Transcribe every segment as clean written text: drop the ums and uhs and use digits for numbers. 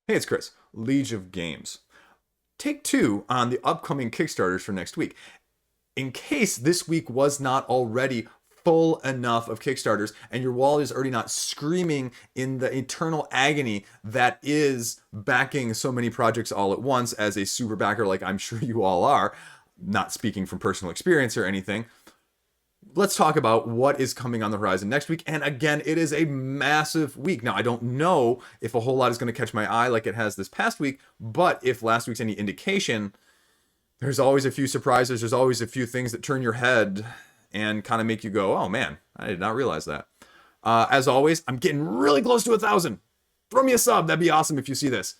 Hey, it's Chris, Liege of Games. Take two on the upcoming Kickstarters for next week. In case this week was not already full enough of Kickstarters and your wallet is already not screaming in the eternal agony that is backing so many projects all at once as a super backer, like I'm sure you all are, not speaking from personal experience or anything. Let's talk about what is coming on the horizon next week. And again, it is a massive week. Now, I don't know if a whole lot is going to catch my eye like it has this past week, but if last week's any indication, there's always a few surprises. There's always a few things that turn your head and kind of make you go, oh man, I did not realize that. As always, I'm getting really close to 1,000. Throw me a sub. That'd be awesome if you see this.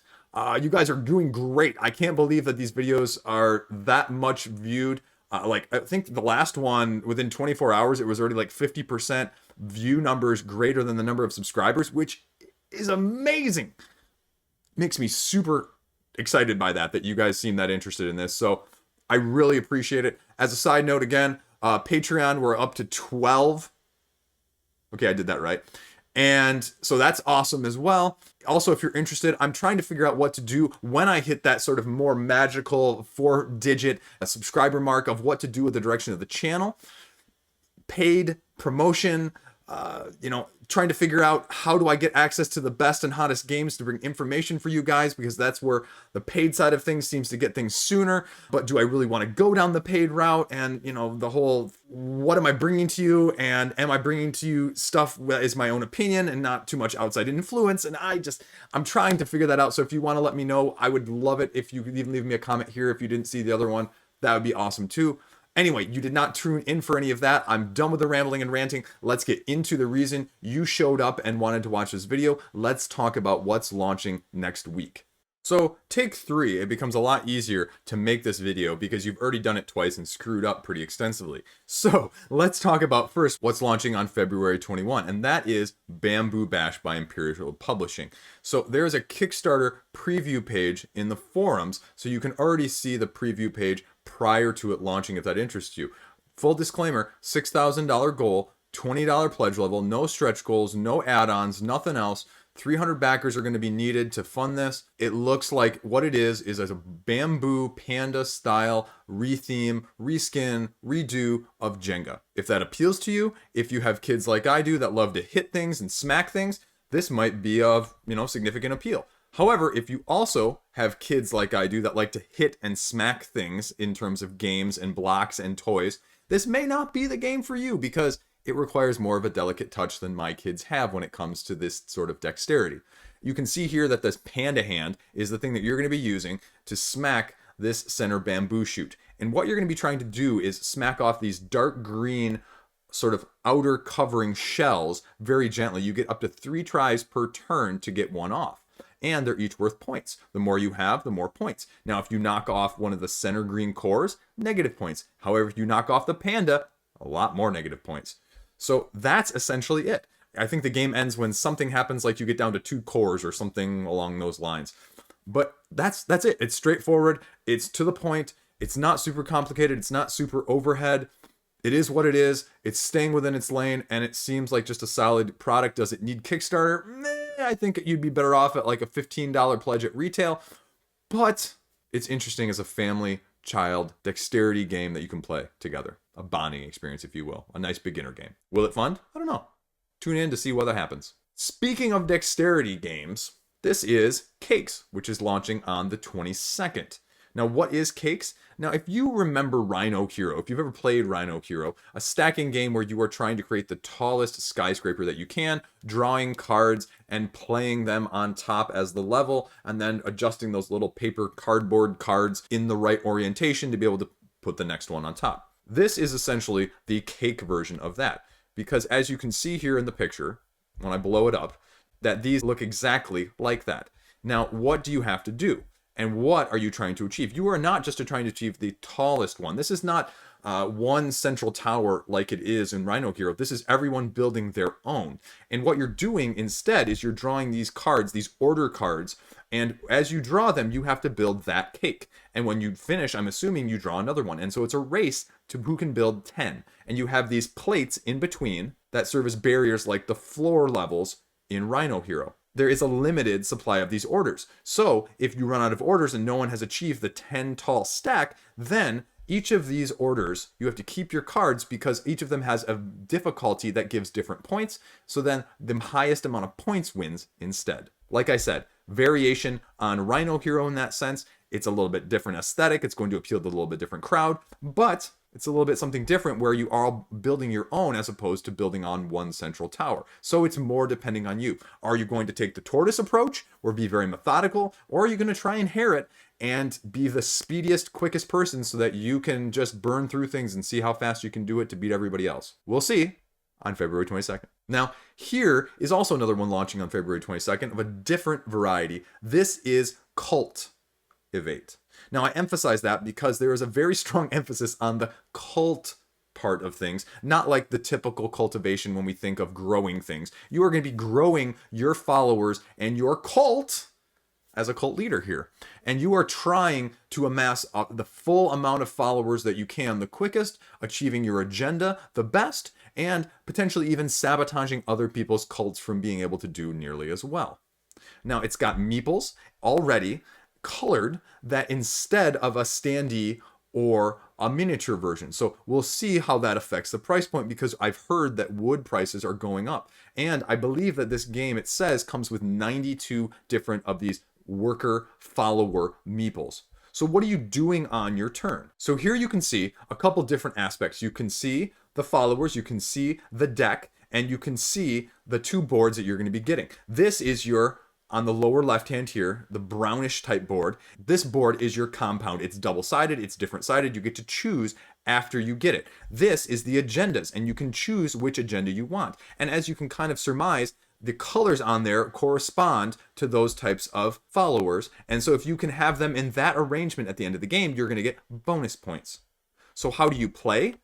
You guys are doing great. I can't believe that these videos are that much viewed. Like, I think the last one, within 24 hours, it was already like 50% view numbers greater than the number of subscribers, which is amazing. Makes me super excited by that you guys seem that interested in this. So I really appreciate it. As a side note, again, Patreon, we're up to 12. Okay, I did that right. And so that's awesome as well. Also, if you're interested, I'm trying to figure out what to do when I hit that sort of more magical 4-digit subscriber mark of what to do with the direction of the channel. Paid promotion, trying to figure out how do I get access to the best and hottest games to bring information for you guys, because that's where the paid side of things seems to get things sooner. But do I really want to go down the paid route? And, the whole, what am I bringing to you? And am I bringing to you stuff that is my own opinion and not too much outside influence? And I'm trying to figure that out. So if you want to let me know, I would love it if you could even leave me a comment here. If you didn't see the other one, that would be awesome too. Anyway, you did not tune in for any of that. I'm done with the rambling and ranting. Let's get into the reason you showed up and wanted to watch this video. Let's talk about what's launching next week. So take 3, it becomes a lot easier to make this video because you've already done it twice and screwed up pretty extensively. So let's talk about first what's launching on February 21, and that is Bamboo Bash by Imperial Publishing. So there's a Kickstarter preview page in the forums, so you can already see the preview page prior to it launching if that interests you. Full disclaimer, $6,000 goal, $20 pledge level, no stretch goals, no add-ons, nothing else. 300 backers are going to be needed to fund this. It looks like what it is a bamboo panda style retheme, reskin, redo of Jenga. If that appeals to you, if you have kids like I do that love to hit things and smack things, this might be of, significant appeal. However, if you also have kids like I do that like to hit and smack things in terms of games and blocks and toys, this may not be the game for you because it requires more of a delicate touch than my kids have when it comes to this sort of dexterity. You can see here that this panda hand is the thing that you're going to be using to smack this center bamboo shoot. And what you're going to be trying to do is smack off these dark green sort of outer covering shells very gently. You get up to 3 tries per turn to get one off. And they're each worth points. The more you have, the more points. Now, if you knock off one of the center green cores, negative points. However, if you knock off the panda, a lot more negative points. So that's essentially it. I think the game ends when something happens, like you get down to 2 cores or something along those lines. But that's it. It's straightforward. It's to the point. It's not super complicated. It's not super overhead. It is what it is. It's staying within its lane, and it seems like just a solid product. Does it need Kickstarter? I think you'd be better off at like a $15 pledge at retail. But it's interesting as a family child dexterity game that you can play together. A bonding experience, if you will. A nice beginner game. Will it fund? I don't know. Tune in to see what happens. Speaking of dexterity games, this is Cakes, which is launching on the 22nd. Now, what is Cakes? Now, if you remember Rhino Hero, if you've ever played Rhino Hero, a stacking game where you are trying to create the tallest skyscraper that you can, drawing cards and playing them on top as the level, and then adjusting those little paper cardboard cards in the right orientation to be able to put the next one on top. This is essentially the cake version of that, because as you can see here in the picture, when I blow it up, that these look exactly like that. Now, what do you have to do? And what are you trying to achieve? You are not just trying to achieve the tallest one. This is not one central tower like it is in Rhino Hero. This is everyone building their own. And what you're doing instead is you're drawing these cards, these order cards, and as you draw them, you have to build that cake. And when you finish, I'm assuming you draw another one. And so it's a race to who can build 10. And you have these plates in between that serve as barriers like the floor levels in Rhino Hero. there is a limited supply of these orders. So if you run out of orders and no one has achieved the 10 tall stack, then each of these orders, you have to keep your cards because each of them has a difficulty that gives different points. So then the highest amount of points wins instead. Like I said, variation on Rhino Hero in that sense. It's a little bit different aesthetic. It's going to appeal to a little bit different crowd, but it's a little bit something different where you are building your own as opposed to building on one central tower. So it's more depending on you. Are you going to take the tortoise approach or be very methodical, or are you going to try and inherit and be the speediest, quickest person so that you can just burn through things and see how fast you can do it to beat everybody else? We'll see on February 22nd. Now, here is also another one launching on February 22nd of a different variety. This is CULTivate. Now, I emphasize that because there is a very strong emphasis on the cult part of things, not like the typical cultivation when we think of growing things. You are going to be growing your followers and your cult as a cult leader here. And you are trying to amass the full amount of followers that you can the quickest, achieving your agenda the best, and potentially even sabotaging other people's cults from being able to do nearly as well. Now, it's got meeples already colored that instead of a standee or a miniature version. So we'll see how that affects the price point because I've heard that wood prices are going up. And I believe that this game, it says, comes with 92 different of these worker follower meeples. So what are you doing on your turn? So here you can see a couple different aspects. You can see the followers, you can see the deck, and you can see the two boards that you're going to be getting. This is your, on the lower left hand here, the brownish type board. This board is your compound. It's double-sided, it's different-sided. You get to choose after you get it. This is the agendas, and you can choose which agenda you want. And as you can kind of surmise, the colors on there correspond to those types of followers. And so if you can have them in that arrangement at the end of the game, you're going to get bonus points. So how do you play?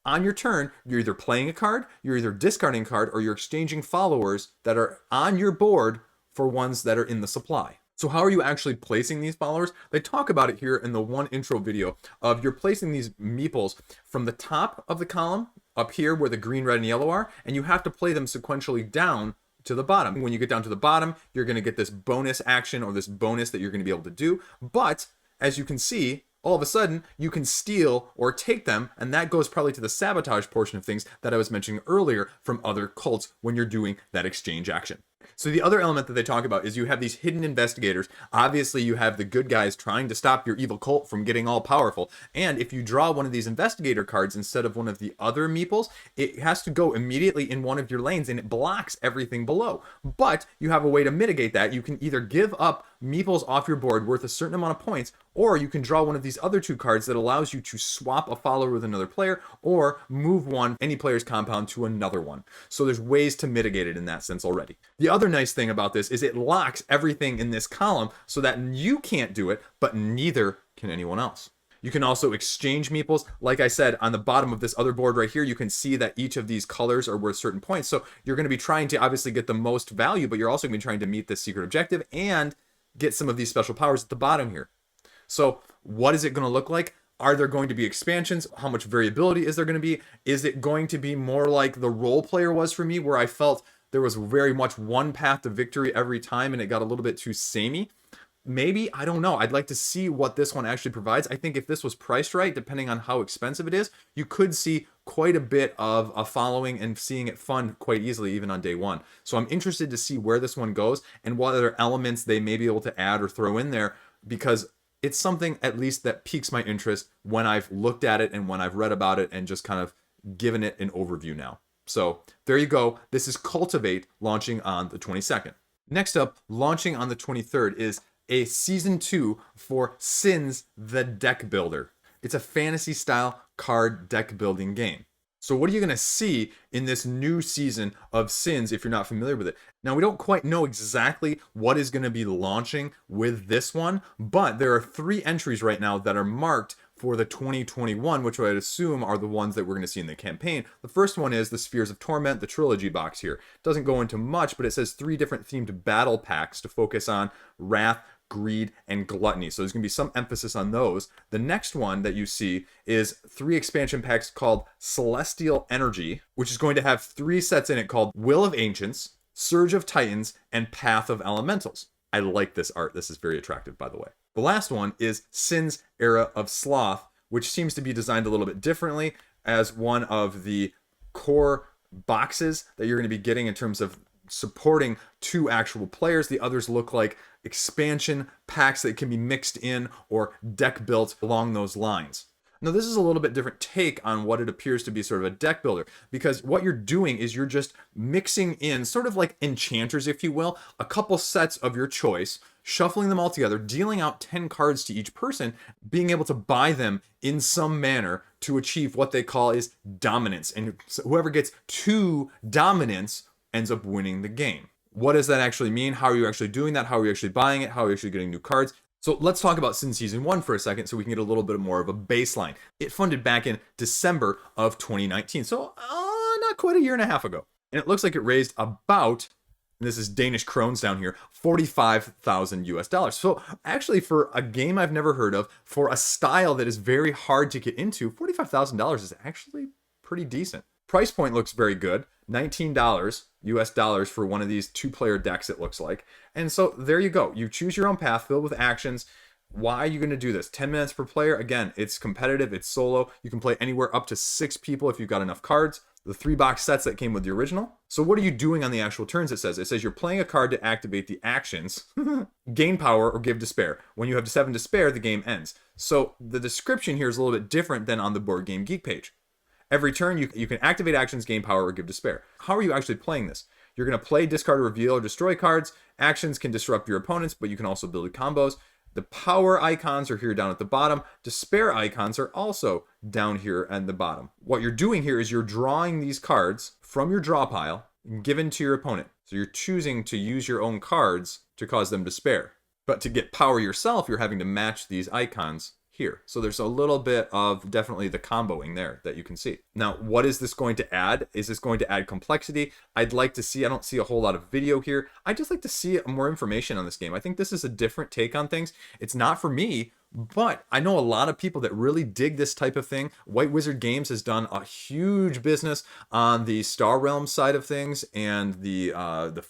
On your turn, you're either playing a card, you're either discarding a card, or you're exchanging followers that are on your board for ones that are in the supply. So how are you actually placing these followers? They talk about it here in the one intro video of you're placing these meeples from the top of the column up here where the green, red, and yellow are, and you have to play them sequentially down to the bottom. When you get down to the bottom, you're going to get this bonus action or this bonus that you're going to be able to do. But as you can see, all of a sudden you can steal or take them, and that goes probably to the sabotage portion of things that I was mentioning earlier from other cults when you're doing that exchange action. So the other element that they talk about is you have these hidden investigators. Obviously, you have the good guys trying to stop your evil cult from getting all powerful. And if you draw one of these investigator cards instead of one of the other meeples, it has to go immediately in one of your lanes and it blocks everything below. But you have a way to mitigate that. You can either give up meeples off your board worth a certain amount of points, or you can draw one of these other two cards that allows you to swap a follower with another player or move any player's compound to another one. So there's ways to mitigate it in that sense already. The other nice thing about this is it locks everything in this column so that you can't do it, but neither can anyone else. You can also exchange meeples. Like I said, on the bottom of this other board right here, you can see that each of these colors are worth certain points. So you're going to be trying to obviously get the most value, but you're also going to be trying to meet this secret objective and get some of these special powers at the bottom here. So what is it going to look like? Are there going to be expansions? How much variability is there going to be? Is it going to be more like the role player was for me, where I felt there was very much one path to victory every time and it got a little bit too samey? Maybe, I don't know. I'd like to see what this one actually provides. I think if this was priced right, depending on how expensive it is, you could see quite a bit of a following and seeing it fund quite easily even on day one. So I'm interested to see where this one goes and what other elements they may be able to add or throw in there, because it's something at least that piques my interest when I've looked at it and when I've read about it and just kind of given it an overview now. So there you go. This is CULTivate launching on the 22nd. Next up, launching on the 23rd is a season 2 for Sins the Deck Builder. It's a fantasy style card deck building game. So what are you going to see in this new season of Sins if you're not familiar with it? Now, we don't quite know exactly what is going to be launching with this one, but there are 3 entries right now that are marked for the 2021, which I'd assume are the ones that we're going to see in the campaign. The first one is the Spheres of Torment, the trilogy box here. It doesn't go into much, but it says 3 different themed battle packs to focus on wrath, greed, and gluttony. So there's going to be some emphasis on those. The next one that you see is 3 expansion packs called Celestial Energy, which is going to have 3 sets in it called Will of Ancients, Surge of Titans, and Path of Elementals. I like this art. This is very attractive, by the way. The last one is Sin's Era of Sloth, which seems to be designed a little bit differently as one of the core boxes that you're going to be getting in terms of supporting 2 actual players. The others look like expansion packs that can be mixed in or deck built along those lines. Now, this is a little bit different take on what it appears to be sort of a deck builder, because what you're doing is you're just mixing in, sort of like enchanters, if you will, a couple sets of your choice, shuffling them all together, dealing out 10 cards to each person, being able to buy them in some manner to achieve what they call is dominance. And whoever gets 2 dominance ends up winning the game. What does that actually mean? How are you actually doing that? How are you actually buying it? How are you actually getting new cards? So let's talk about Sin Season 1 for a second so we can get a little bit more of a baseline. It funded back in December of 2019, so not quite a year and a half ago. And it looks like it raised about, and this is Danish krones down here, 45,000 US dollars. So actually, for a game I've never heard of, for a style that is very hard to get into, $45,000 is actually pretty decent. Price point looks very good. $19 US dollars for one of these 2-player decks, it looks like. And so there you go. You choose your own path filled with actions. Why are you going to do this? 10 minutes per player. Again, it's competitive. It's solo. You can play anywhere up to 6 people if you've got enough cards. The 3-box sets that came with the original. So what are you doing on the actual turns? It says you're playing a card to activate the actions, gain power, or give despair. When you have 7 despair, the game ends. So the description here is a little bit different than on the Board Game Geek page. Every turn, you can activate actions, gain power, or give despair. How are you actually playing this? You're going to play, discard, reveal, or destroy cards. Actions can disrupt your opponents, but you can also build combos. The power icons are here down at the bottom. Despair icons are also down here at the bottom. What you're doing here is you're drawing these cards from your draw pile and given to your opponent. So you're choosing to use your own cards to cause them despair. But to get power yourself, you're having to match these icons here. So there's a little bit of definitely the comboing there that you can see. Now, what is this going to add? Is this going to add complexity? I'd like to see, I don't see a whole lot of video here. I'd just like to see more information on this game. I think this is a different take on things. It's not for me, but I know a lot of people that really dig this type of thing. White Wizard Games has done a huge business on the Star Realm side of things and the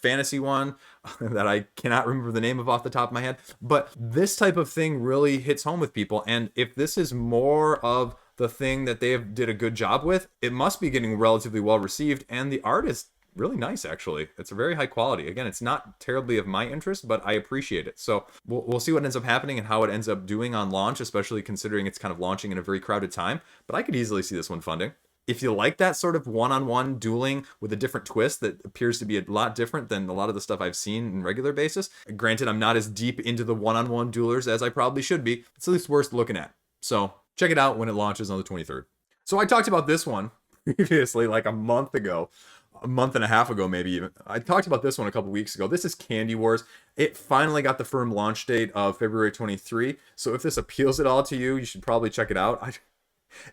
fantasy one that I cannot remember the name of off the top of my head. But this type of thing really hits home with people. And if this is more of the thing that they did a good job with, it must be getting relatively well received. And the art is really nice, actually. It's a very high quality. Again, it's not terribly of my interest, but I appreciate it. So we'll see what ends up happening and how it ends up doing on launch, especially considering it's kind of launching in a very crowded time. But I could easily see this one funding. If you like that sort of one-on-one dueling with a different twist that appears to be a lot different than a lot of the stuff I've seen in regular basis, granted, I'm not as deep into the one-on-one duelers as I probably should be, it's at least worth looking at. So check it out when it launches on the 23rd. So I talked about this one previously, like a month and a half ago, maybe even. I talked about this one a couple weeks ago. This is Candy Wars. It finally got the firm launch date of February 23. So if this appeals at all to you, you should probably check it out.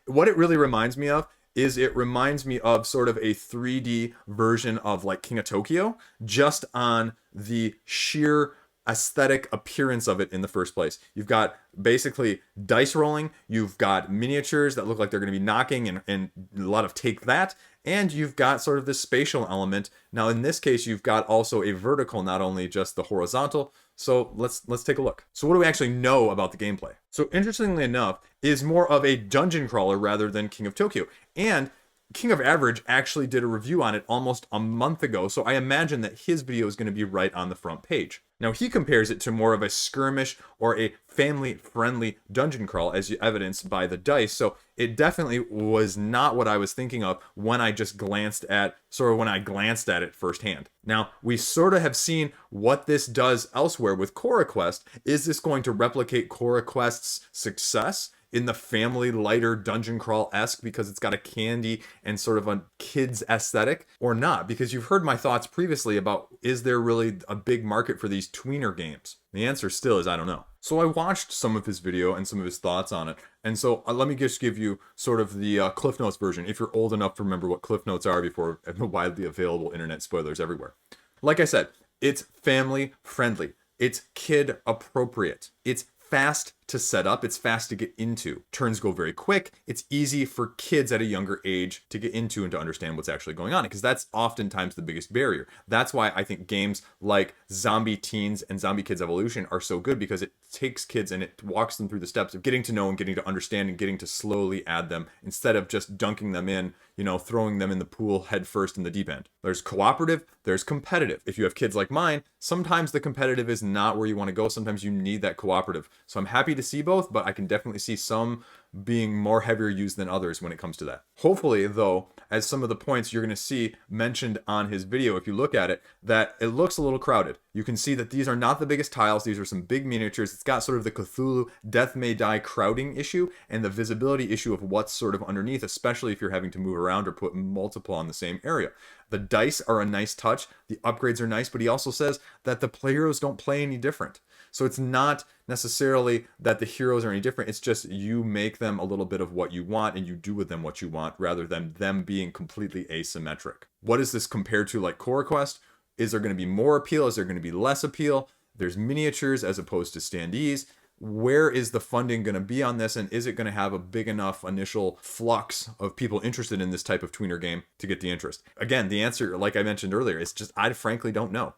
What it really reminds me of is it reminds me of sort of a 3D version of like King of Tokyo, just on the sheer aesthetic appearance of it in the first place. You've got basically dice rolling, you've got miniatures that look like they're going to be knocking and a lot of take that, and you've got sort of this spatial element. Now in this case, you've got also a vertical, not only just the horizontal. So let's take a look. So what do we actually know about the gameplay? So interestingly enough, it is more of a dungeon crawler rather than King of Tokyo. And King of Average actually did a review on it almost a month ago, so I imagine that his video is going to be right on the front page. Now he compares it to more of a skirmish or a family-friendly dungeon crawl, as evidenced by the dice, so it definitely was not what I was thinking of when I glanced at it firsthand. Now, we sort of have seen what this does elsewhere with Cora Quest. Is this going to replicate Cora Quest's success in the family lighter dungeon crawl-esque because it's got a candy and sort of a kid's aesthetic, or not? Because you've heard my thoughts previously about, is there really a big market for these tweener games? The answer still is I don't know. So I watched some of his video and some of his thoughts on it. And so let me just give you sort of the Cliff Notes version, if you're old enough to remember what Cliff Notes are before widely available internet spoilers everywhere. Like I said, it's family friendly. It's kid appropriate. It's fast to set up, it's fast to get into. Turns go very quick. It's easy for kids at a younger age to get into and to understand what's actually going on, because that's oftentimes the biggest barrier. That's why I think games like Zombie Teens and Zombie Kids Evolution are so good, because it takes kids and it walks them through the steps of getting to know and getting to understand and getting to slowly add them, instead of just dunking them in, throwing them in the pool head first in the deep end. There's cooperative, there's competitive. If you have kids like mine, sometimes the competitive is not where you want to go. Sometimes you need that cooperative. So I'm happy to see both, but I can definitely see some being more heavier used than others when it comes to that. Hopefully, though, as some of the points you're going to see mentioned on his video, if you look at it, that it looks a little crowded. You can see that these are not the biggest tiles. These are some big miniatures. It's got sort of the Cthulhu Death May Die crowding issue and the visibility issue of what's sort of underneath, especially if you're having to move around or put multiple on the same area. The dice are a nice touch. The upgrades are nice, but he also says that the heroes don't play any different. So it's not necessarily that the heroes are any different. It's just you make them a little bit of what you want and you do with them what you want, rather than them being completely asymmetric. What is this compared to like Core Quest? Is there going to be more appeal? Is there going to be less appeal? There's miniatures as opposed to standees. Where is the funding going to be on this? And is it going to have a big enough initial flux of people interested in this type of tweener game to get the interest? Again, the answer, like I mentioned earlier, is just I frankly don't know.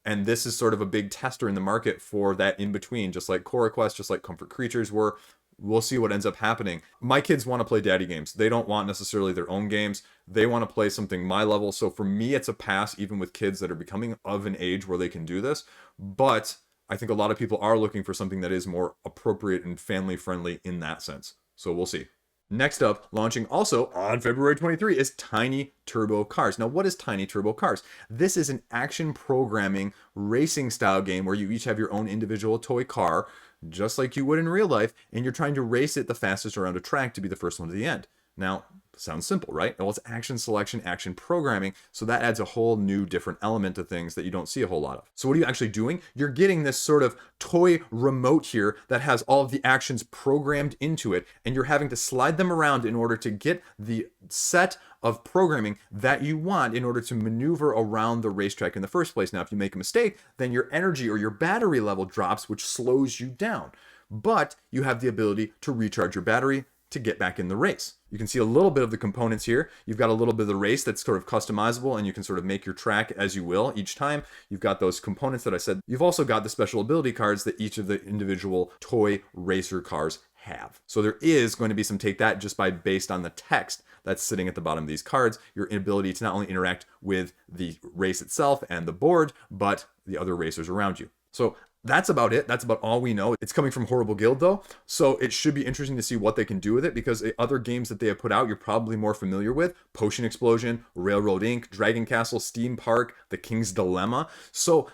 And this is sort of a big tester in the market for that in between, just like Core Quest, just like Comfort Creatures were. We'll see what ends up happening. My kids want to play daddy games. They don't want necessarily their own games. They want to play something my level. So for me, it's a pass, even with kids that are becoming of an age where they can do this. But I think a lot of people are looking for something that is more appropriate and family friendly in that sense. So we'll see. Next up, launching also on February 23, is Tiny Turbo Cars. Now, what is Tiny Turbo Cars? This is an action programming racing style game where you each have your own individual toy car, just like you would in real life, and you're trying to race it the fastest around a track to be the first one to the end. Now, sounds simple, right? Well, it's action selection, action programming, so that adds a whole new different element to things that you don't see a whole lot of. So what are you actually doing? You're getting this sort of toy remote here that has all of the actions programmed into it, and you're having to slide them around in order to get the set of programming that you want in order to maneuver around the racetrack in the first place. Now, if you make a mistake, then your energy or your battery level drops, which slows you down. But you have the ability to recharge your battery to get back in the race. You can see a little bit of the components here. You've got a little bit of the race that's sort of customizable, and you can sort of make your track as you will each time. You've got those components that I said. You've also got the special ability cards that each of the individual toy racer cars have. So there is going to be some take that just by based on the text that's sitting at the bottom of these cards, your ability to not only interact with the race itself and the board, but the other racers around you. So that's about it. That's about all we know. It's coming from Horrible Guild though, so it should be interesting to see what they can do with it, because other games that they have put out you're probably more familiar with: Potion Explosion, Railroad Inc., Dragon Castle, Steam Park, The King's Dilemma. So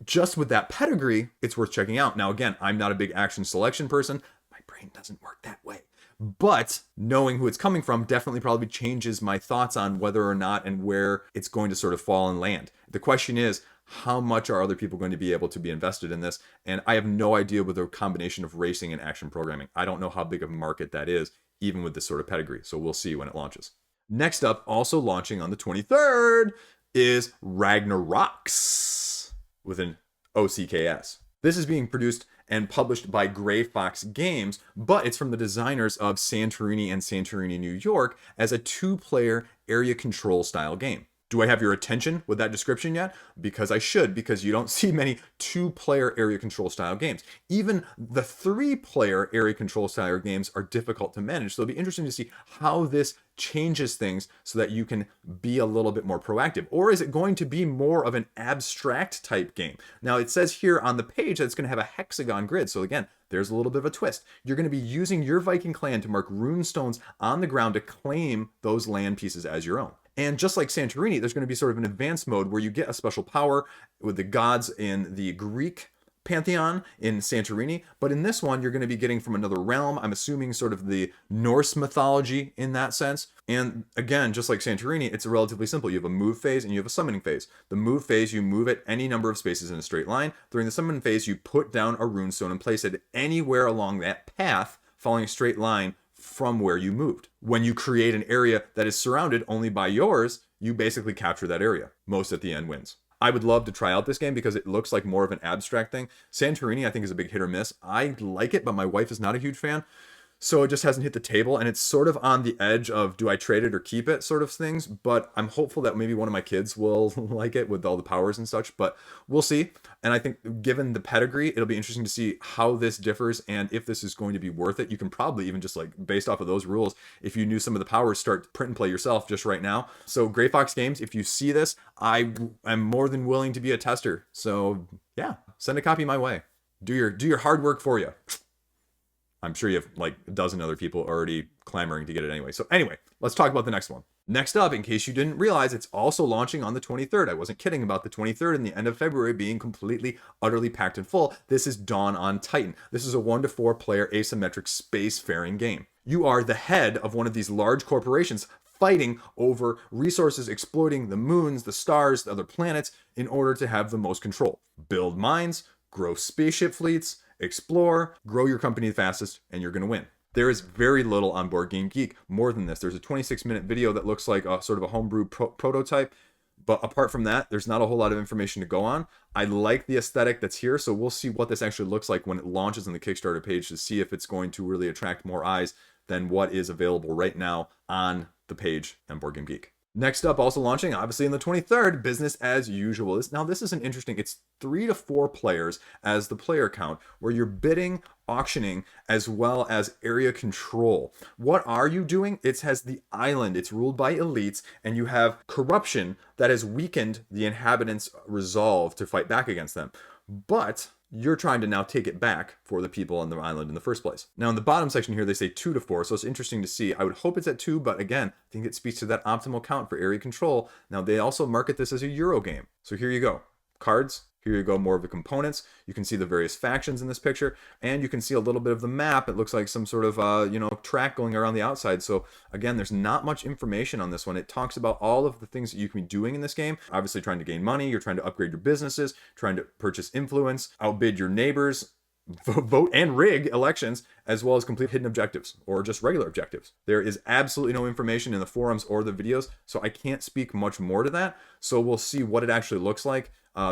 just with that pedigree, it's worth checking out. Now again, I'm not a big action selection person. My brain doesn't work that way. But knowing who it's coming from definitely probably changes my thoughts on whether or not and where it's going to sort of fall and land. The question is, how much are other people going to be able to be invested in this? And I have no idea with a combination of racing and action programming. I don't know how big of a market that is, even with this sort of pedigree. So we'll see when it launches. Next up, also launching on the 23rd, is Ragnarocks with an OCKS. This is being produced and published by Gray Fox Games, but it's from the designers of Santorini and Santorini, New York, as a 2-player area control style game. Do I have your attention with that description yet? Because I should, because you don't see many 2-player area control style games. Even the 3-player area control style games are difficult to manage. So it'll be interesting to see how this changes things so that you can be a little bit more proactive. Or is it going to be more of an abstract type game? Now it says here on the page that it's going to have a hexagon grid. So again, there's a little bit of a twist. You're going to be using your Viking clan to mark rune stones on the ground to claim those land pieces as your own. And just like Santorini, there's going to be sort of an advanced mode where you get a special power with the gods in the Greek pantheon in Santorini. But in this one, you're going to be getting from another realm. I'm assuming sort of the Norse mythology in that sense. And again, just like Santorini, it's relatively simple. You have a move phase and you have a summoning phase. The move phase, you move at any number of spaces in a straight line. During the summoning phase, you put down a runestone and place it anywhere along that path, following a straight line from where you moved. When you create an area that is surrounded only by yours, you basically capture that area. Most at the end wins. I would love to try out this game because it looks like more of an abstract thing. Santorini, I think, is a big hit or miss. I like it, but my wife is not a huge fan. So it just hasn't hit the table, and it's sort of on the edge of do I trade it or keep it sort of things. But I'm hopeful that maybe one of my kids will like it with all the powers and such, but we'll see. And I think given the pedigree, it'll be interesting to see how this differs and if this is going to be worth it. You can probably even just like based off of those rules, if you knew some of the powers, start print and play yourself just right now. So Gray Fox Games, if you see this, I am more than willing to be a tester. So yeah, send a copy my way. Do your hard work for you. I'm sure you have like a dozen other people already clamoring to get it anyway. So anyway, let's talk about the next one. Next up, in case you didn't realize, it's also launching on the 23rd. I wasn't kidding about the 23rd and the end of February being completely, utterly packed and full. This is Dawn on Titan. This is a 1 to 4 player asymmetric spacefaring game. You are the head of one of these large corporations fighting over resources, exploiting the moons, the stars, the other planets in order to have the most control. Build mines, grow spaceship fleets, explore, grow your company the fastest, and you're going to win. There is very little on Board Game Geek more than this. There's a 26-minute video that looks like a sort of a homebrew prototype, but apart from that, there's not a whole lot of information to go on. I like the aesthetic that's here, so we'll see what this actually looks like when it launches on the Kickstarter page to see if it's going to really attract more eyes than what is available right now on the page on Board Game Geek. Next up, also launching, obviously, on the 23rd, Business as Usual. Now, this is an interesting, it's 3 to 4 players as the player count, where you're bidding, auctioning, as well as area control. What are you doing? It has the island. It's ruled by elites, and you have corruption that has weakened the inhabitants' resolve to fight back against them. But you're trying to now take it back for the people on the island in the first place. Now in the bottom section here, they say 2 to 4, so it's interesting to see. I would hope it's at 2, but again, I think it speaks to that optimal count for area control. Now they also market this as a Euro game. So here you go. Cards. Here you go, more of the components. You can see the various factions in this picture, and you can see a little bit of the map. It looks like some sort of, track going around the outside. So again, there's not much information on this one. It talks about all of the things that you can be doing in this game. Obviously trying to gain money, you're trying to upgrade your businesses, trying to purchase influence, outbid your neighbors, vote and rig elections, as well as complete hidden objectives or just regular objectives. There is absolutely no information in the forums or the videos, so I can't speak much more to that. So we'll see what it actually looks like.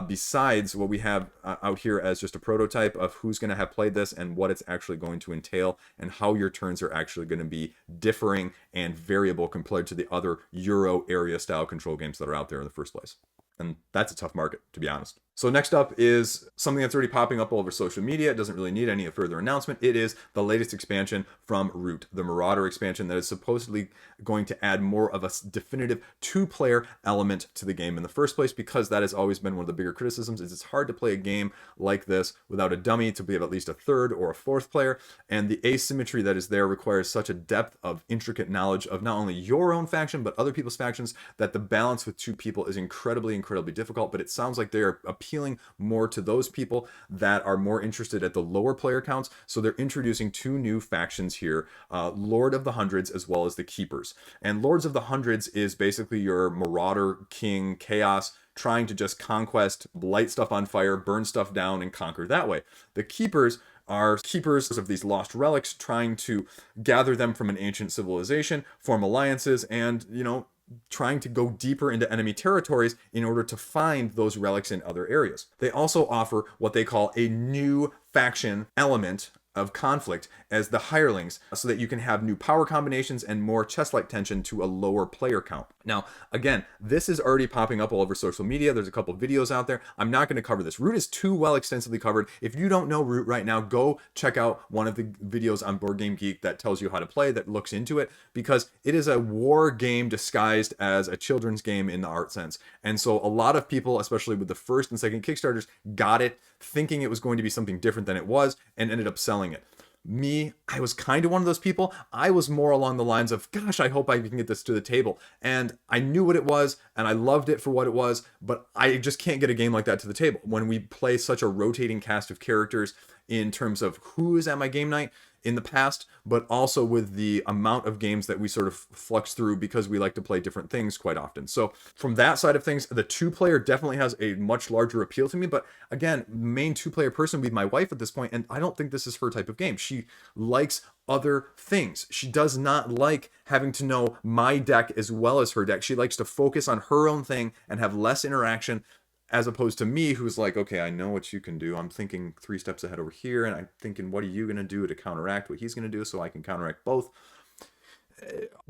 Besides what we have out here as just a prototype of who's going to have played this and what it's actually going to entail and how your turns are actually going to be differing and variable compared to the other Euro area style control games that are out there in the first place. And that's a tough market, to be honest. So next up is something that's already popping up all over social media. It doesn't really need any further announcement. It is the latest expansion from Root, the Marauder expansion that is supposedly going to add more of a definitive 2-player element to the game in the first place, because that has always been one of the bigger criticisms. Is it's hard to play a game like this without a dummy to be of at least a 3rd or a 4th player, and the asymmetry that is there requires such a depth of intricate knowledge of not only your own faction but other people's factions that the balance with 2 people is incredibly difficult. But it sounds like they are appealing more to those people that are more interested at the lower player counts. So they're introducing 2 new factions here, Lord of the Hundreds as well as the Keepers. And Lords of the Hundreds is basically your Marauder King Chaos trying to just conquest, light stuff on fire, burn stuff down, and conquer that way. The Keepers are keepers of these lost relics, trying to gather them from an ancient civilization, form alliances, and, trying to go deeper into enemy territories in order to find those relics in other areas. They also offer what they call a new faction element of conflict as the hirelings, so that you can have new power combinations and more chess-like tension to a lower player count. Now, again, this is already popping up all over social media. There's a couple videos out there. I'm not going to cover this. Root is too well extensively covered. If you don't know Root right now, go check out one of the videos on Board Game Geek that tells you how to play, that looks into it, because it is a war game disguised as a children's game in the art sense. And so a lot of people, especially with the first and second Kickstarters, got it thinking it was going to be something different than it was and ended up selling it. Me, I was kind of one of those people. I was more along the lines of, gosh, I hope I can get this to the table. And I knew what it was, and I loved it for what it was, but I just can't get a game like that to the table. When we play such a rotating cast of characters in terms of who is at my game night in the past, but also with the amount of games that we sort of flux through because we like to play different things quite often. So from that side of things, the 2-player definitely has a much larger appeal to me. But again, main 2-player person would be my wife at this point, and I don't think this is her type of game. She likes other things. She does not like having to know my deck as well as her deck. She likes to focus on her own thing and have less interaction. as opposed to me, who's like, okay, I know what you can do. I'm thinking 3 steps ahead over here, and I'm thinking, what are you going to do to counteract what he's going to do so I can counteract both?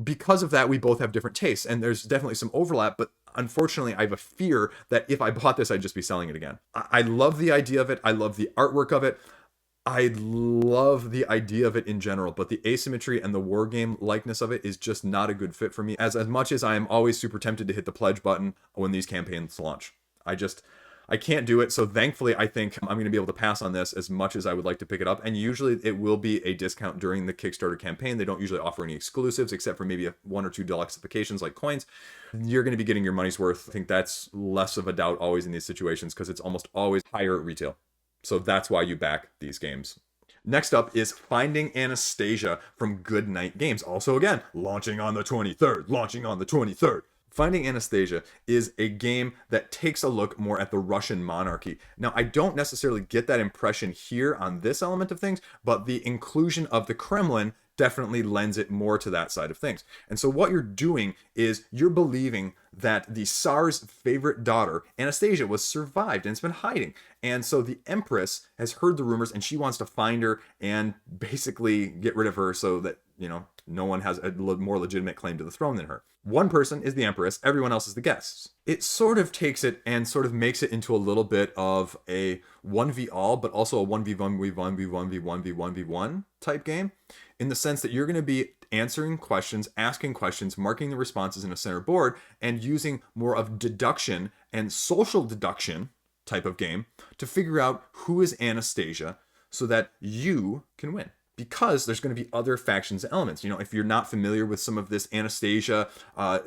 Because of that, we both have different tastes, and there's definitely some overlap, but unfortunately, I have a fear that if I bought this, I'd just be selling it again. I love the idea of it. I love the artwork of it. I love the idea of it in general, but the asymmetry and the war game likeness of it is just not a good fit for me, as much as I am always super tempted to hit the pledge button when these campaigns launch. I can't do it. So thankfully, I think I'm going to be able to pass on this as much as I would like to pick it up. And usually it will be a discount during the Kickstarter campaign. They don't usually offer any exclusives except for maybe 1 or 2 deluxeifications like coins. You're going to be getting your money's worth. I think that's less of a doubt always in these situations because it's almost always higher at retail. So that's why you back these games. Next up is Finding Anastasia from Goodnight Games. Also, again, launching on the 23rd. Finding Anastasia is a game that takes a look more at the Russian monarchy. Now, I don't necessarily get that impression here on this element of things, but the inclusion of the Kremlin definitely lends it more to that side of things. And so what you're doing is you're believing that the Tsar's favorite daughter, Anastasia, was survived and it's been hiding. And so the Empress has heard the rumors and she wants to find her and basically get rid of her so that, no one has a more legitimate claim to the throne than her. One person is the Empress, everyone else is the guests. It sort of takes it and sort of makes it into a little bit of a 1v all, but also a 1v1v1v1v1v1v1 type game, in the sense that you're going to be answering questions, asking questions, marking the responses in a center board, and using more of deduction and social deduction type of game to figure out who is Anastasia so that you can win. Because there's going to be other factions and elements. If you're not familiar with some of this Anastasia,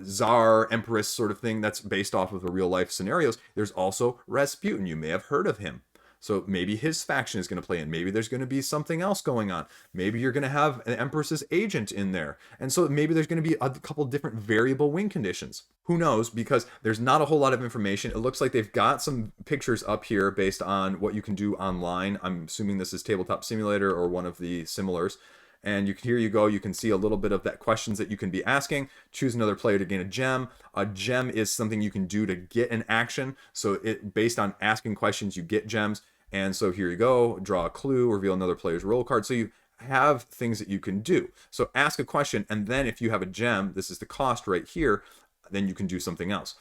Tsar, Empress sort of thing that's based off of the real life scenarios, there's also Rasputin. You may have heard of him. So maybe his faction is going to play in. Maybe there's going to be something else going on. Maybe you're going to have an Empress's agent in there. And so maybe there's going to be a couple different variable win conditions. Who knows? Because there's not a whole lot of information. It looks like they've got some pictures up here based on what you can do online. I'm assuming this is Tabletop Simulator or one of the similars. And here you go. You can see a little bit of that questions that you can be asking. Choose another player to gain a gem. A gem is something you can do to get an action. So based on asking questions, you get gems. And so here you go. Draw a clue, reveal another player's role card. So you have things that you can do. So ask a question, and then if you have a gem, this is the cost right here, then you can do something else.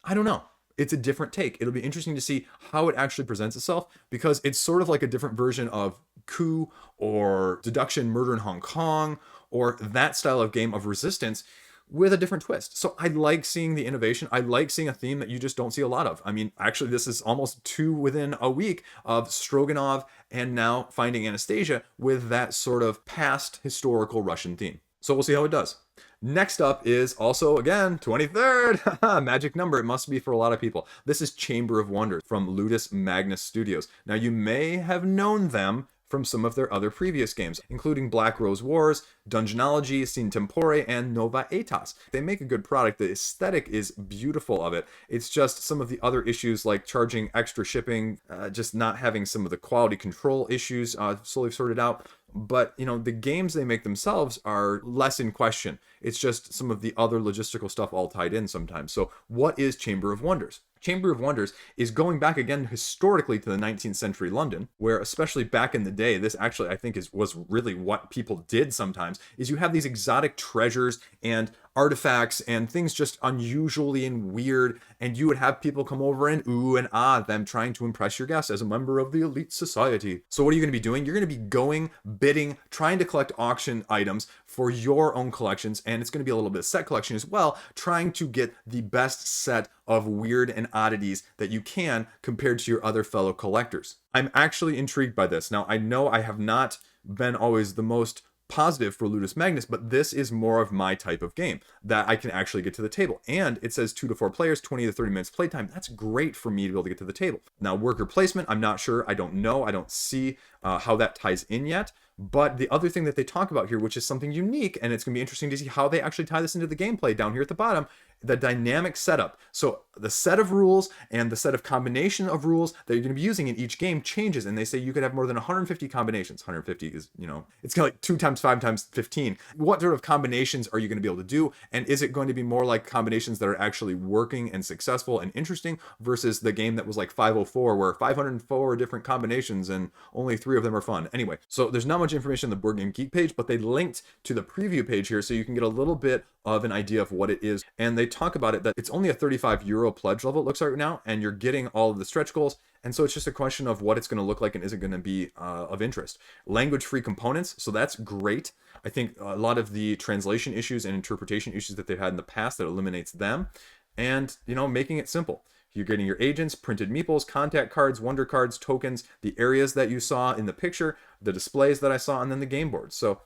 I don't know. It's a different take. It'll be interesting to see how it actually presents itself, because it's sort of like a different version of coup or deduction, murder in Hong Kong, or that style of game of resistance with a different twist. So I like seeing the innovation. I like seeing a theme that you just don't see a lot of. I mean, actually, this is almost 2 within a week of Stroganov and now Finding Anastasia with that sort of past historical Russian theme. So we'll see how it does. Next up is also, again, 23rd. Magic number. It must be for a lot of people. This is Chamber of Wonders from Ludus Magnus Studios. Now, you may have known them from some of their other previous games, including Black Rose Wars, Dungeonology, Sin Tempore, and Nova Aetas. They make a good product. The aesthetic is beautiful of it. It's just some of the other issues like charging extra shipping, just not having some of the quality control issues slowly sorted out. But, the games they make themselves are less in question. It's just some of the other logistical stuff all tied in sometimes. So what is Chamber of Wonders? Chamber of Wonders is going back again historically to the 19th century London, where especially back in the day, this actually I think was really what people did sometimes, is you have these exotic treasures and artifacts and things just unusually and weird, and you would have people come over and ooh and ah them trying to impress your guests as a member of the elite society. So what are you going to be doing? You're going to be going, bidding, trying to collect auction items for your own collections, and it's going to be a little bit of set collection as well, trying to get the best set of weird and oddities that you can compared to your other fellow collectors. I'm actually intrigued by this. Now, I know I have not been always the most positive for Ludus Magnus, but this is more of my type of game that I can actually get to the table. And it says 2 to 4 players, 20 to 30 minutes playtime. That's great for me to be able to get to the table. Now, worker placement, I'm not sure. I don't know. I don't see how that ties in yet. But the other thing that they talk about here, which is something unique, and it's going to be interesting to see how they actually tie this into the gameplay down here at the bottom, the dynamic setup. So the set of rules and the set of combination of rules that you're going to be using in each game changes. And they say you could have more than 150 combinations. 150 is, it's kind of like 2 times 5 times 15. What sort of combinations are you going to be able to do? And is it going to be more like combinations that are actually working and successful and interesting versus the game that was like 504, where 504 different combinations and only 3 of them are fun? Anyway, so there's not much information on the Board Game Geek page, but they linked to the preview page here so you can get a little bit of an idea of what it is. And they talk about it that it's only a 35 euro pledge level, it looks like right now, and you're getting all of the stretch goals. And so it's just a question of what it's going to look like and is it going to be of interest. Language free components, so that's great. I think a lot of the translation issues and interpretation issues that they've had in the past, that eliminates them. And, making it simple. You're getting your agents, printed meeples, contact cards, wonder cards, tokens, the areas that you saw in the picture, the displays that I saw, and then the game board. So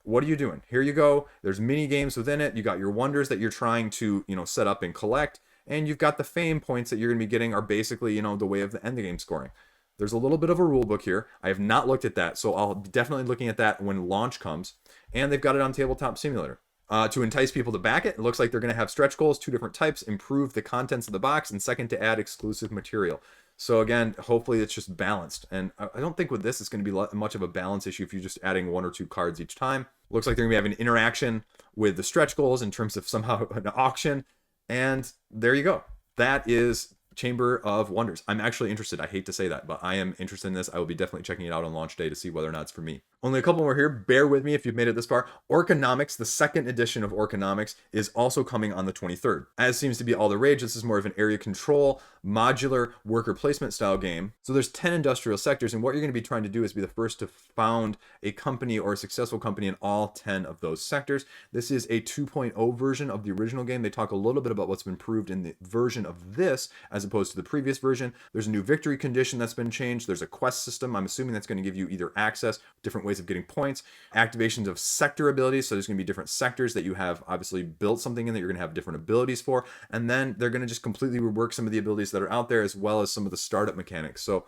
what are you doing? Here you go. There's mini games within it. You got your wonders that you're trying to, set up and collect. And you've got the fame points that you're going to be getting are basically, the way of the end game scoring. There's a little bit of a rule book here. I have not looked at that, so I'll be definitely looking at that when launch comes. And they've got it on Tabletop Simulator. To entice people to back it looks like they're going to have stretch goals, 2 different types, improve the contents of the box, and second, to add exclusive material. So again, hopefully it's just balanced. And I don't think with this it's going to be much of a balance issue if you're just adding 1 or 2 cards each time. Looks like they're going to be having an interaction with the stretch goals in terms of somehow an auction. And there you go. That is Chamber of Wonders. I'm actually interested. I hate to say that, but I am interested in this. I will be definitely checking it out on launch day to see whether or not it's for me. Only a couple more here. Bear with me if you've made it this far. Orconomics, the second edition of Orconomics, is also coming on the 23rd. As seems to be all the rage, this is more of an area control, modular, worker placement style game. So there's 10 industrial sectors, and what you're going to be trying to do is be the first to found a company or a successful company in all 10 of those sectors. This is a 2.0 version of the original game. They talk a little bit about what's been improved in the version of this as opposed to the previous version. There's a new victory condition that's been changed. There's a quest system. I'm assuming that's going to give you either access, different ways of getting points, activations of sector abilities. So there's going to be different sectors that you have obviously built something in that you're going to have different abilities for. And then they're going to just completely rework some of the abilities that are out there, as well as some of the startup mechanics. So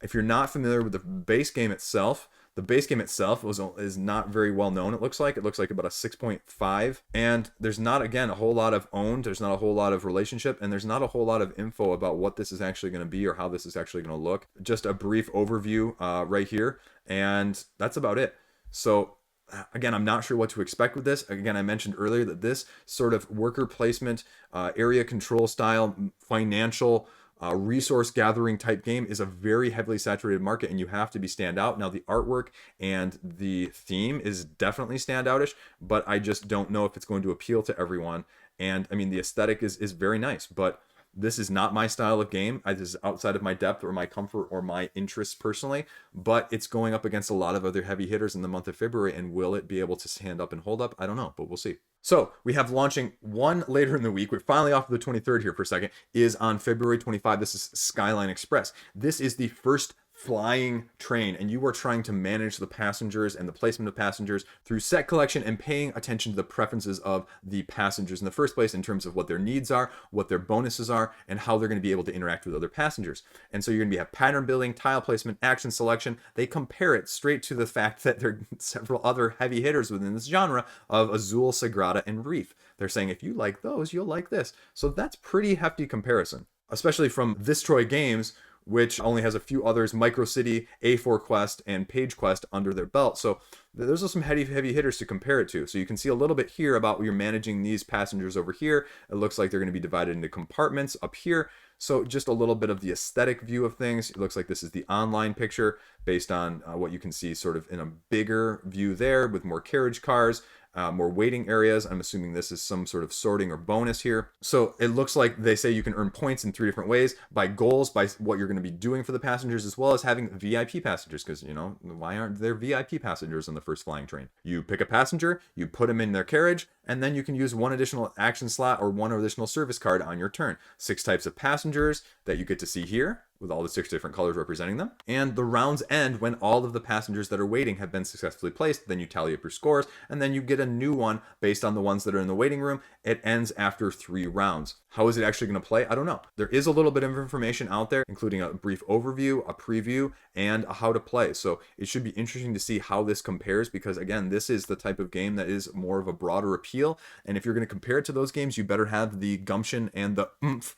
if you're not familiar with the base game itself, is not very well known. It looks like about a 6.5, and there's not, again, a whole lot of owned, there's not a whole lot of relationship, and there's not a whole lot of info about what this is actually going to be or how this is actually going to look. Just a brief overview right here, and that's about it. So again, I'm not sure what to expect with this. Again, I mentioned earlier that this sort of worker placement, area control style, financial resource gathering type game is a very heavily saturated market, and you have to be standout. Now, the artwork and the theme is definitely standoutish, but I just don't know if it's going to appeal to everyone. And I mean, the aesthetic is very nice, but this is not my style of game. This is outside of my depth or my comfort or my interests personally, but it's going up against a lot of other heavy hitters in the month of February. And will it be able to stand up and hold up? I don't know, but we'll see. So we have launching one later in the week. We're finally off of the 23rd here for a second, is on February 25. This is Skyline Express. This is the first flying train, and you are trying to manage the passengers and the placement of passengers through set collection and paying attention to the preferences of the passengers in the first place in terms of what their needs are, what their bonuses are, and how they're going to be able to interact with other passengers. And so you're going to have pattern building, tile placement, action selection. They compare it straight to the fact that there are several other heavy hitters within this genre of Azul, Sagrada, and Reef. They're saying if you like those, you'll like this. So that's pretty hefty comparison, especially from This Troy Games, which only has a few others, Micro City, A4 Quest, and Page Quest under their belt. So those are some heavy hitters to compare it to. So you can see a little bit here about you're managing these passengers over here. It looks like they're going to be divided into compartments up here. So just a little bit of the aesthetic view of things. It looks like this is the online picture based on what you can see sort of in a bigger view there with more carriage cars, more waiting areas. I'm assuming this is some sort of sorting or bonus here. So it looks like they say you can earn points in 3 different ways: by goals, by what you're going to be doing for the passengers, as well as having VIP passengers. Because, why aren't there VIP passengers on the first flying train? You pick a passenger, you put them in their carriage, and then you can use 1 additional action slot or 1 additional service card on your turn. 6 types of passengers that you get to see here. with all the 6 different colors representing them. And the rounds end when all of the passengers that are waiting have been successfully placed. Then you tally up your scores, and then you get a new one based on the ones that are in the waiting room. It ends after 3 rounds. How is it actually going to play? I don't know. There is a little bit of information out there, including a brief overview, a preview, and a how to play. So it should be interesting to see how this compares, because again, this is the type of game that is more of a broader appeal. And if you're going to compare it to those games, you better have the gumption and the oomph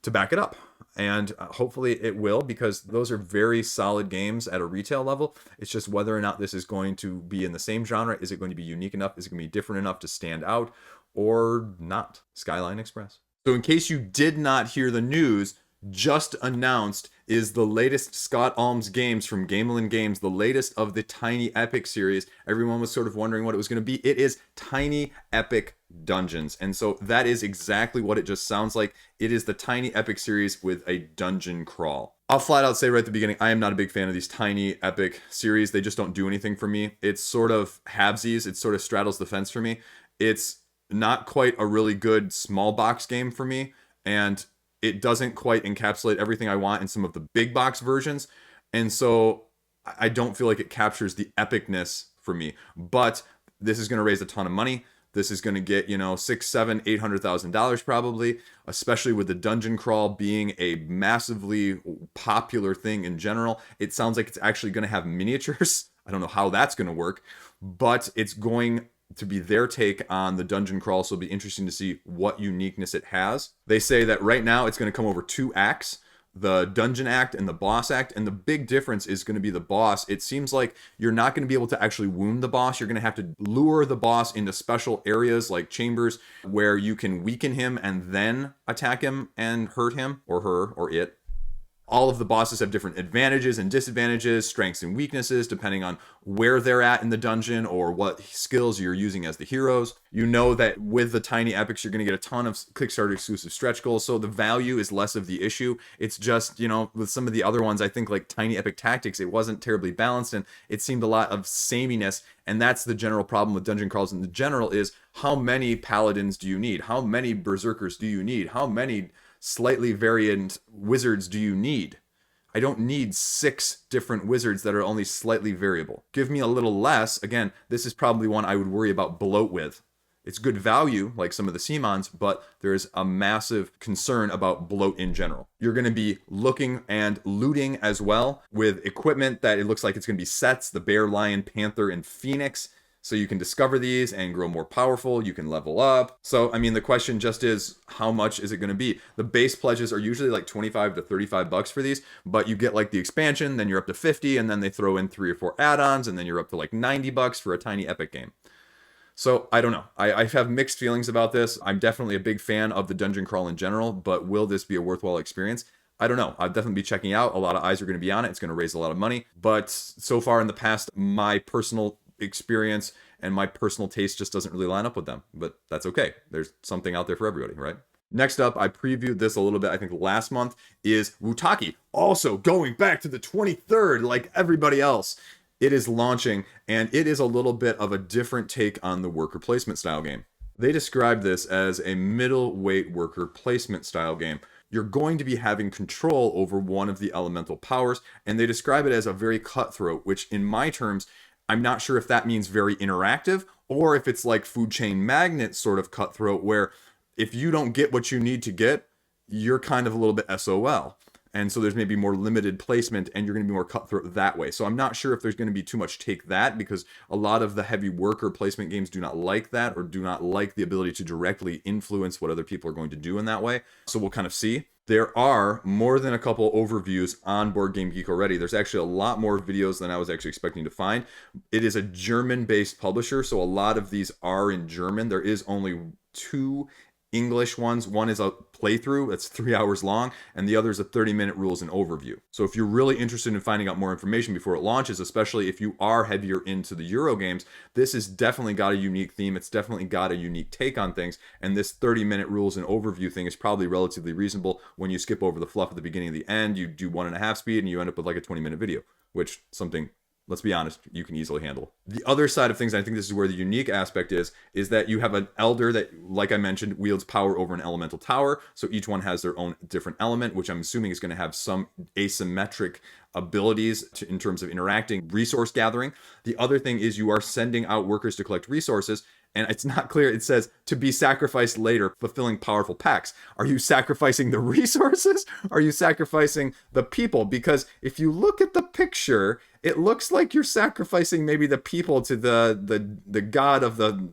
to back it up. And hopefully it will, because those are very solid games at a retail level. It's just whether or not this is going to be in the same genre. Is it going to be unique enough? Is it going to be different enough to stand out or not? Skyline Express. So in case you did not hear the news, just announced is the latest Scott Alms games from Gamelin Games, the latest of the Tiny Epic series. Everyone was sort of wondering what it was going to be. It is Tiny Epic Dungeons. And so that is exactly what it just sounds like. It is the Tiny Epic series with a dungeon crawl. I'll flat out say right at the beginning, I am not a big fan of these Tiny Epic series. They just don't do anything for me. It's sort of halvesies. It sort of straddles the fence for me. It's not quite a really good small box game for me. And it doesn't quite encapsulate everything I want in some of the big box versions. And so I don't feel like it captures the epicness for me. But this is going to raise a ton of money. This is going to get, $600,000, $700,000, $800,000 probably, especially with the dungeon crawl being a massively popular thing in general. It sounds like it's actually going to have miniatures. I don't know how that's going to work, but it's going to be their take on the dungeon crawl, so it'll be interesting to see what uniqueness it has. They say that right now it's going to come over 2 acts, the dungeon act and the boss act, and the big difference is going to be the boss. It seems like you're not going to be able to actually wound the boss. You're going to have to lure the boss into special areas like chambers where you can weaken him and then attack him and hurt him or her or it. All of the bosses have different advantages and disadvantages, strengths and weaknesses, depending on where they're at in the dungeon or what skills you're using as the heroes. You know that with the Tiny Epics, you're going to get a ton of Kickstarter exclusive stretch goals, so the value is less of the issue. It's just, with some of the other ones, I think like Tiny Epic Tactics, it wasn't terribly balanced and it seemed a lot of sameness. And that's the general problem with dungeon crawls in the general is how many paladins do you need? How many berserkers do you need? How many slightly variant wizards do you need? I don't need 6 different wizards that are only slightly variable. Give me a little less. Again, this is probably one I would worry about bloat with. It's good value, like some of the Simons, but there's a massive concern about bloat in general. You're going to be looking and looting as well with equipment that it looks like it's going to be sets, the bear, lion, panther, and phoenix. So you can discover these and grow more powerful. You can level up. So, the question just is, how much is it going to be? The base pledges are usually like 25 to 35 bucks for these, but you get like the expansion, then you're up to 50, and then they throw in 3 or 4 add-ons, and then you're up to like 90 bucks for a Tiny Epic game. So I don't know. I have mixed feelings about this. I'm definitely a big fan of the dungeon crawl in general, but will this be a worthwhile experience? I don't know. I'll definitely be checking out. A lot of eyes are going to be on it. It's going to raise a lot of money. But so far in the past, my personal experience and my personal taste just doesn't really line up with them, but that's okay. There's something out there for everybody, right? Next up, I previewed this a little bit, I think last month, is Wutaki. Also going back to the 23rd, like everybody else. It is launching, and it is a little bit of a different take on the worker placement style game. They describe this as a middleweight worker placement style game. You're going to be having control over one of the elemental powers, and they describe it as a very cutthroat, which in my terms, I'm not sure if that means very interactive or if it's like Food Chain Magnate sort of cutthroat where if you don't get what you need to get, you're kind of a little bit SOL. And so there's maybe more limited placement and you're going to be more cutthroat that way. So I'm not sure if there's going to be too much take that because a lot of the heavy worker placement games do not like that or do not like the ability to directly influence what other people are going to do in that way. So we'll kind of see. There are more than a couple overviews on Board Game Geek already. There's actually a lot more videos than I was actually expecting to find. It is a German-based publisher, so a lot of these are in German. There is only 2 English ones. One is a playthrough that's 3 hours long, and the other is a 30-minute rules and overview. So if you're really interested in finding out more information before it launches, especially if you are heavier into the Euro games, this has definitely got a unique theme. It's definitely got a unique take on things, and this 30-minute rules and overview thing is probably relatively reasonable when you skip over the fluff at the beginning and the end. You do 1.5 speed, and you end up with like a 20-minute video, which something let's be honest, you can easily handle. The other side of things, I think this is where the unique aspect is that you have an elder that, like I mentioned, wields power over an elemental tower. So each one has their own different element, which I'm assuming is going to have some asymmetric abilities in terms of interacting, resource gathering. The other thing is you are sending out workers to collect resources, and it's not clear. It says to be sacrificed later, fulfilling powerful pacts. Are you sacrificing the resources? Are you sacrificing the people? Because if you look at the picture, it looks like you're sacrificing maybe the people to the god of the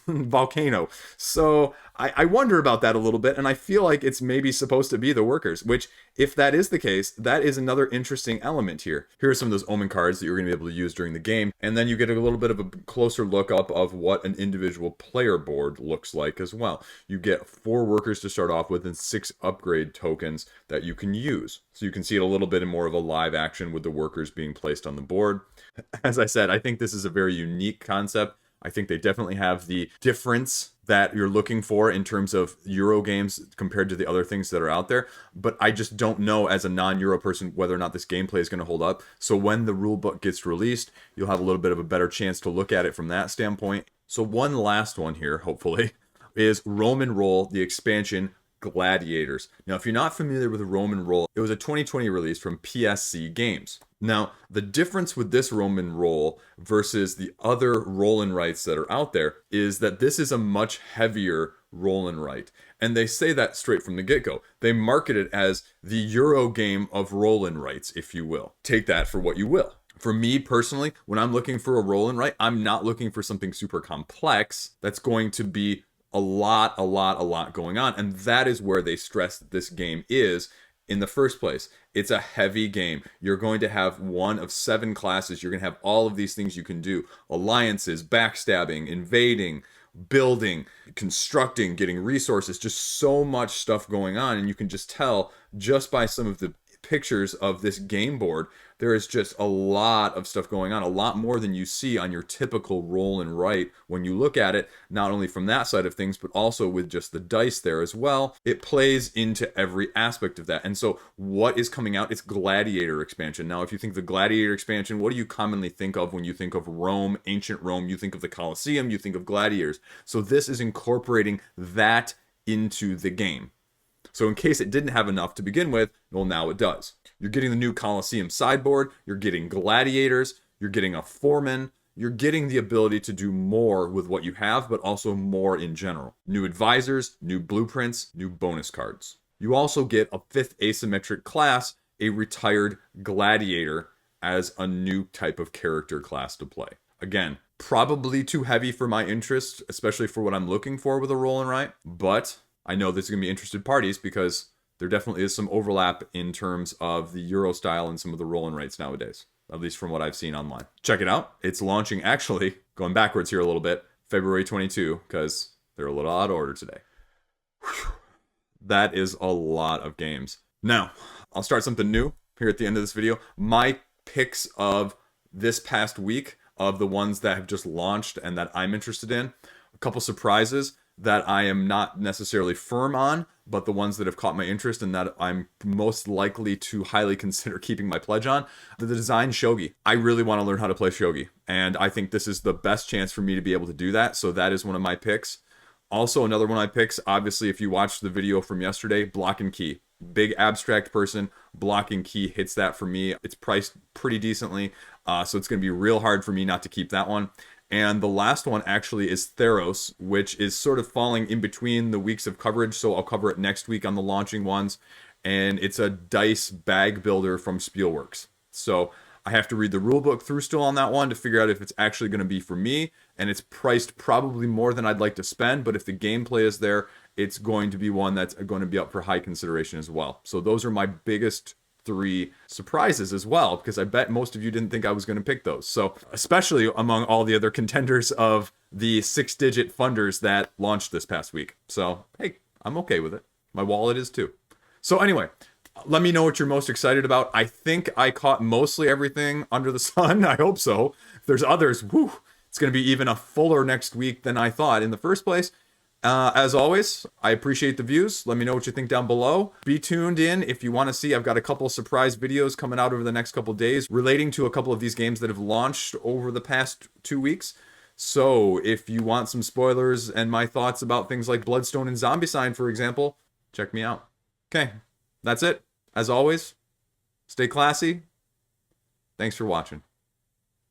volcano. So I wonder about that a little bit, and I feel like it's maybe supposed to be the workers, which, if that is the case, that is another interesting element here. Here are some of those omen cards that you're going to be able to use during the game, and then you get a little bit of a closer look up of what an individual player board looks like as well. You get 4 workers to start off with and 6 upgrade tokens that you can use. So you can see it a little bit in more of a live action with the workers being placed on the board. As I said, I think this is a very unique concept. I think they definitely have the difference that you're looking for in terms of Euro games compared to the other things that are out there. But I just don't know, as a non-Euro person, whether or not this gameplay is going to hold up. So when the rulebook gets released, you'll have a little bit of a better chance to look at it from that standpoint. So one last one here, hopefully, is Roman Roll, the expansion Gladiators. Now, if you're not familiar with Roman Roll, it was a 2020 release from PSC Games. Now, the difference with this Roman Roll versus the other roll and writes that are out there is that this is a much heavier roll and write. And they say that straight from the get-go. They market it as the Euro game of roll and writes, if you will. Take that for what you will. For me personally, when I'm looking for a roll and write, I'm not looking for something super complex that's going to be a lot going on. And that is where they stress that this game is in the first place. It's a heavy game. You're going to have one of 7 classes. You're going to have all of these things you can do. Alliances, backstabbing, invading, building, constructing, getting resources, just so much stuff going on. And you can just tell just by some of the pictures of this game board, there is just a lot of stuff going on, a lot more than you see on your typical roll and write when you look at it, not only from that side of things, but also with just the dice there as well. It plays into every aspect of that. And so what is coming out? It's Gladiator expansion. Now, if you think the Gladiator expansion, what do you commonly think of when you think of Rome, ancient Rome? You think of the Colosseum, you think of gladiators. So this is incorporating that into the game. So in case it didn't have enough to begin with, well, now it does. You're getting the new Colosseum sideboard, you're getting gladiators, you're getting a foreman, you're getting the ability to do more with what you have, but also more in general. New advisors, new blueprints, new bonus cards. You also get a 5th asymmetric class, a retired gladiator, as a new type of character class to play. Again, probably too heavy for my interest, especially for what I'm looking for with a roll and write, but I know there's going to be interested parties because there definitely is some overlap in terms of the Euro style and some of the roll and writes nowadays, at least from what I've seen online. Check it out. It's launching, actually, going backwards here a little bit, February 22, because they're a little out of order today. Whew. That is a lot of games. Now, I'll start something new here at the end of this video. My picks of this past week of the ones that have just launched and that I'm interested in. A couple surprises that I am not necessarily firm on, but the ones that have caught my interest and that I'm most likely to highly consider keeping my pledge on. The design shogi. I really want to learn how to play shogi, and I think this is the best chance for me to be able to do that, so that is one of my picks. Also, another one of my picks, obviously, if you watched the video from yesterday, Block and Key. Big abstract person, Block and Key hits that for me. It's priced pretty decently, so it's going to be real hard for me not to keep that one. And the last one actually is Theros, which is sort of falling in between the weeks of coverage, so I'll cover it next week on the launching ones. And it's a dice bag builder from Spielworks. So I have to read the rulebook through still on that one to figure out if it's actually going to be for me. And it's priced probably more than I'd like to spend, but if the gameplay is there, it's going to be one that's going to be up for high consideration as well. So those are my biggest 3 surprises as well, because I bet most of you didn't think I was going to pick those. So especially among all the other contenders of the 6-digit funders that launched this past week. So hey, I'm okay with it. My wallet is too. So anyway, let me know what you're most excited about. I think I caught mostly everything under the sun. I hope so. If there's others, whew, it's going to be even a fuller next week than I thought in the first place. As always, I appreciate the views. Let me know what you think down below. Be tuned in if you want to see. I've got a couple of surprise videos coming out over the next couple of days relating to a couple of these games that have launched over the past 2 weeks. So if you want some spoilers and my thoughts about things like Bloodstone and Zombie Sign, for example, check me out. Okay, that's it. As always, stay classy. Thanks for watching.